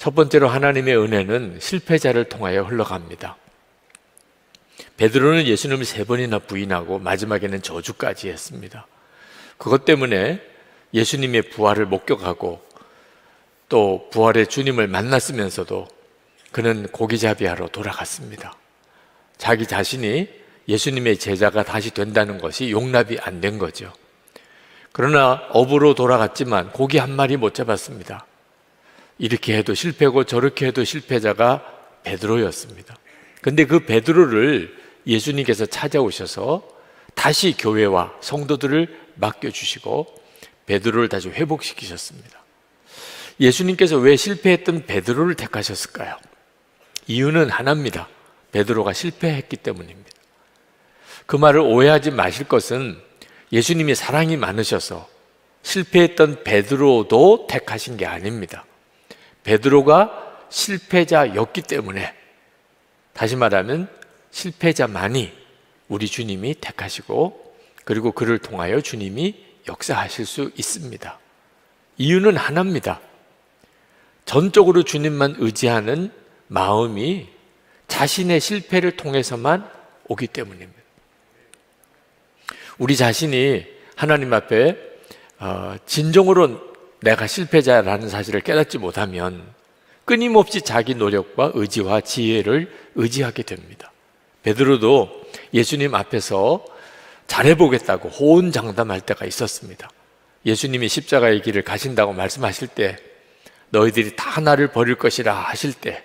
첫 번째로 하나님의 은혜는 실패자를 통하여 흘러갑니다. 베드로는 예수님을 3번이나 부인하고 마지막에는 저주까지 했습니다. 그것 때문에 예수님의 부활을 목격하고 또 부활의 주님을 만났으면서도 그는 고기잡이하러 돌아갔습니다. 자기 자신이 예수님의 제자가 다시 된다는 것이 용납이 안 된 거죠. 그러나 업으로 돌아갔지만 고기 한 마리 못 잡았습니다. 이렇게 해도 실패고 저렇게 해도 실패자가 베드로였습니다. 근데 그 베드로를 예수님께서 찾아오셔서 다시 교회와 성도들을 맡겨주시고 베드로를 다시 회복시키셨습니다. 예수님께서 왜 실패했던 베드로를 택하셨을까요? 이유는 하나입니다. 베드로가 실패했기 때문입니다. 그 말을 오해하지 마실 것은 예수님이 사랑이 많으셔서 실패했던 베드로도 택하신 게 아닙니다. 베드로가 실패자였기 때문에, 다시 말하면 실패자만이 우리 주님이 택하시고 그리고 그를 통하여 주님이 역사하실 수 있습니다. 이유는 하나입니다. 전적으로 주님만 의지하는 마음이 자신의 실패를 통해서만 오기 때문입니다. 우리 자신이 하나님 앞에 진정으로 내가 실패자라는 사실을 깨닫지 못하면 끊임없이 자기 노력과 의지와 지혜를 의지하게 됩니다. 베드로도 예수님 앞에서 잘해보겠다고 호언장담할 때가 있었습니다. 예수님이 십자가의 길을 가신다고 말씀하실 때, 너희들이 다 나를 버릴 것이라 하실 때,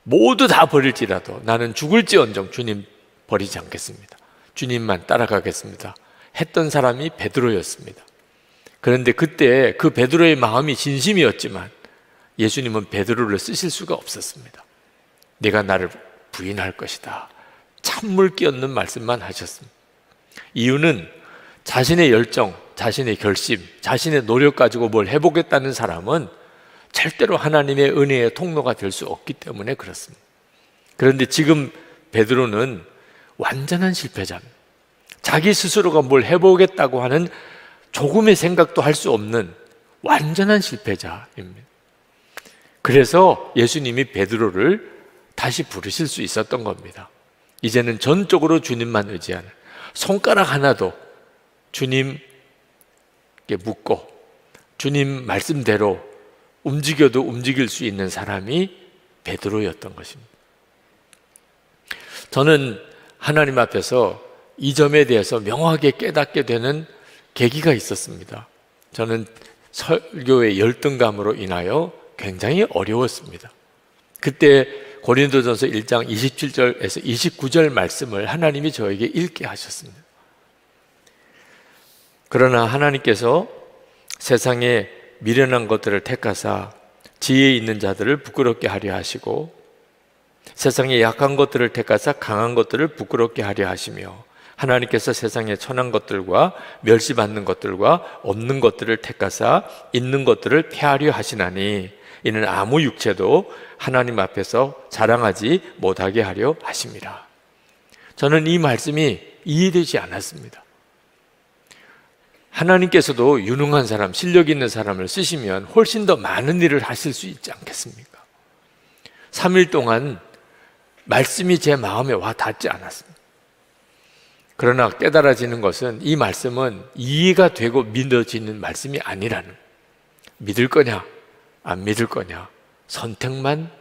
모두 다 버릴지라도 나는 죽을지언정 주님 버리지 않겠습니다. 주님만 따라가겠습니다 했던 사람이 베드로였습니다. 그런데 그때 그 베드로의 마음이 진심이었지만 예수님은 베드로를 쓰실 수가 없었습니다. 네가 나를 부인할 것이다, 찬물 끼얹는 말씀만 하셨습니다. 이유는 자신의 열정, 자신의 결심, 자신의 노력 가지고 뭘 해보겠다는 사람은 절대로 하나님의 은혜의 통로가 될 수 없기 때문에 그렇습니다. 그런데 지금 베드로는 완전한 실패자입니다. 자기 스스로가 뭘 해보겠다고 하는 조금의 생각도 할 수 없는 완전한 실패자입니다. 그래서 예수님이 베드로를 다시 부르실 수 있었던 겁니다. 이제는 전적으로 주님만 의지하는, 손가락 하나도 주님께 묻고 주님 말씀대로 움직여도 움직일 수 있는 사람이 베드로였던 것입니다. 저는 하나님 앞에서 이 점에 대해서 명확하게 깨닫게 되는 계기가 있었습니다. 저는 설교의 열등감으로 인하여 굉장히 어려웠습니다. 그때 고린도전서 1장 27절에서 29절 말씀을 하나님이 저에게 읽게 하셨습니다. 그러나 하나님께서 세상에 미련한 것들을 택하사 지혜 있는 자들을 부끄럽게 하려 하시고 세상에 약한 것들을 택하사 강한 것들을 부끄럽게 하려 하시며 하나님께서 세상에 천한 것들과 멸시받는 것들과 없는 것들을 택하사 있는 것들을 폐하려 하시나니 이는 아무 육체도 하나님 앞에서 자랑하지 못하게 하려 하심이라. 저는 이 말씀이 이해되지 않았습니다. 하나님께서도 유능한 사람, 실력 있는 사람을 쓰시면 훨씬 더 많은 일을 하실 수 있지 않겠습니까? 3일 동안 말씀이 제 마음에 와 닿지 않았습니다. 그러나 깨달아지는 것은 이 말씀은 이해가 되고 믿어지는 말씀이 아니라는, 믿을 거냐 안 믿을 거냐 선택만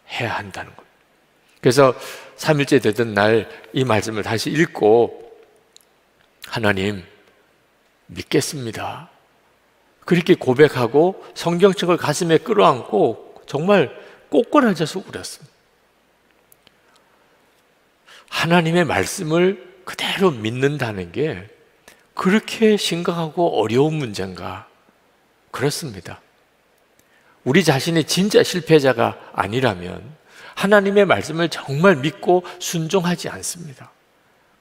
해야 한다는 것. 그래서 3일째 되던 날 이 말씀을 다시 읽고 하나님 믿겠습니다, 그렇게 고백하고 성경책을 가슴에 끌어안고 정말 꼬꾸라져서 울었습니다. 하나님의 말씀을 그대로 믿는다는 게 그렇게 심각하고 어려운 문제인가? 그렇습니다. 우리 자신이 진짜 실패자가 아니라면 하나님의 말씀을 정말 믿고 순종하지 않습니다.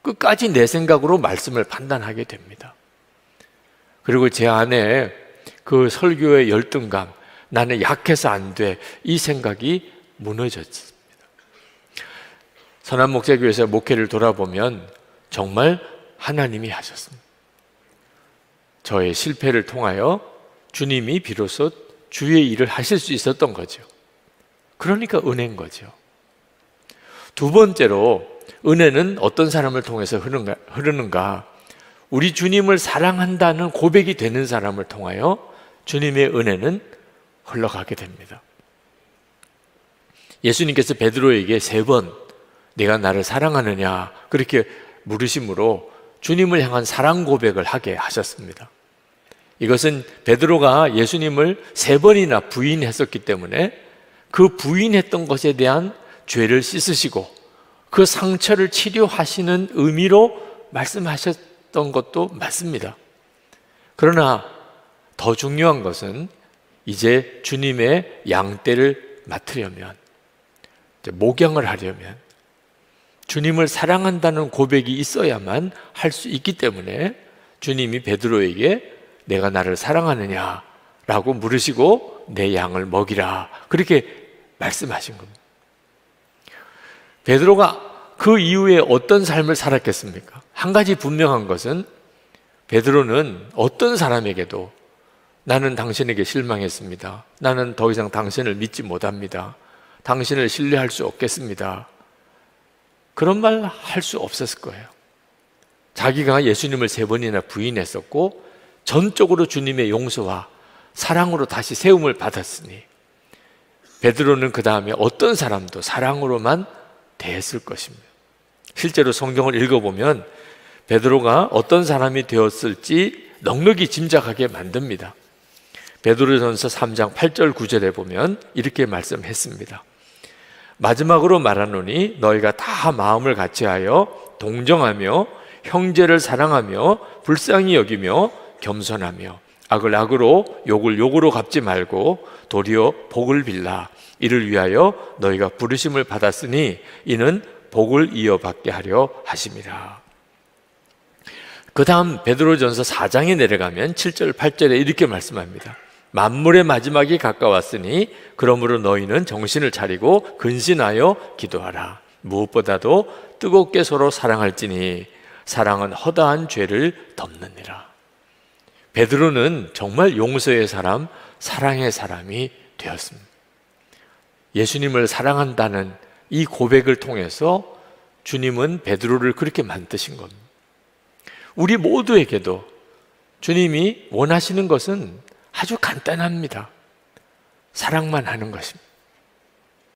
끝까지 내 생각으로 말씀을 판단하게 됩니다. 그리고 제 안에 그 설교의 열등감, 나는 약해서 안 돼, 이 생각이 무너졌습니다. 선한목자교회에서 목회를 돌아보면 정말 하나님이 하셨습니다. 저의 실패를 통하여 주님이 비로소 주의 일을 하실 수 있었던 거죠. 그러니까 은혜인 거죠. 두 번째로 은혜는 어떤 사람을 통해서 흐르는가? 우리 주님을 사랑한다는 고백이 되는 사람을 통하여 주님의 은혜는 흘러가게 됩니다. 예수님께서 베드로에게 3번 네가 나를 사랑하느냐 그렇게 물으심으로 주님을 향한 사랑 고백을 하게 하셨습니다. 이것은 베드로가 예수님을 3번이나 부인했었기 때문에 그 부인했던 것에 대한 죄를 씻으시고 그 상처를 치료하시는 의미로 말씀하셨던 것도 맞습니다. 그러나 더 중요한 것은 이제 주님의 양떼를 맡으려면, 목양을 하려면 주님을 사랑한다는 고백이 있어야만 할 수 있기 때문에 주님이 베드로에게 내가 나를 사랑하느냐 라고 물으시고 내 양을 먹이라 그렇게 말씀하신 겁니다. 베드로가 그 이후에 어떤 삶을 살았겠습니까? 한 가지 분명한 것은 베드로는 어떤 사람에게도 나는 당신에게 실망했습니다. 나는 더 이상 당신을 믿지 못합니다. 당신을 신뢰할 수 없겠습니다. 그런 말 할 수 없었을 거예요. 자기가 예수님을 3번이나 부인했었고 전적으로 주님의 용서와 사랑으로 다시 세움을 받았으니 베드로는 그 다음에 어떤 사람도 사랑으로만 대했을 것입니다. 실제로 성경을 읽어보면 베드로가 어떤 사람이 되었을지 넉넉히 짐작하게 만듭니다. 베드로전서 3장 8절 9절에 보면 이렇게 말씀했습니다. 마지막으로 말하노니 너희가 다 마음을 같이하여 동정하며 형제를 사랑하며 불쌍히 여기며 겸손하며 악을 악으로 욕을 욕으로 갚지 말고 도리어 복을 빌라. 이를 위하여 너희가 부르심을 받았으니 이는 복을 이어받게 하려 하심이라. 그 다음 베드로전서 4장에 내려가면 7절 8절에 이렇게 말씀합니다. 만물의 마지막이 가까웠으니 그러므로 너희는 정신을 차리고 근신하여 기도하라. 무엇보다도 뜨겁게 서로 사랑할지니 사랑은 허다한 죄를 덮느니라. 베드로는 정말 용서의 사람, 사랑의 사람이 되었습니다. 예수님을 사랑한다는 이 고백을 통해서 주님은 베드로를 그렇게 만드신 겁니다. 우리 모두에게도 주님이 원하시는 것은 아주 간단합니다. 사랑만 하는 것입니다.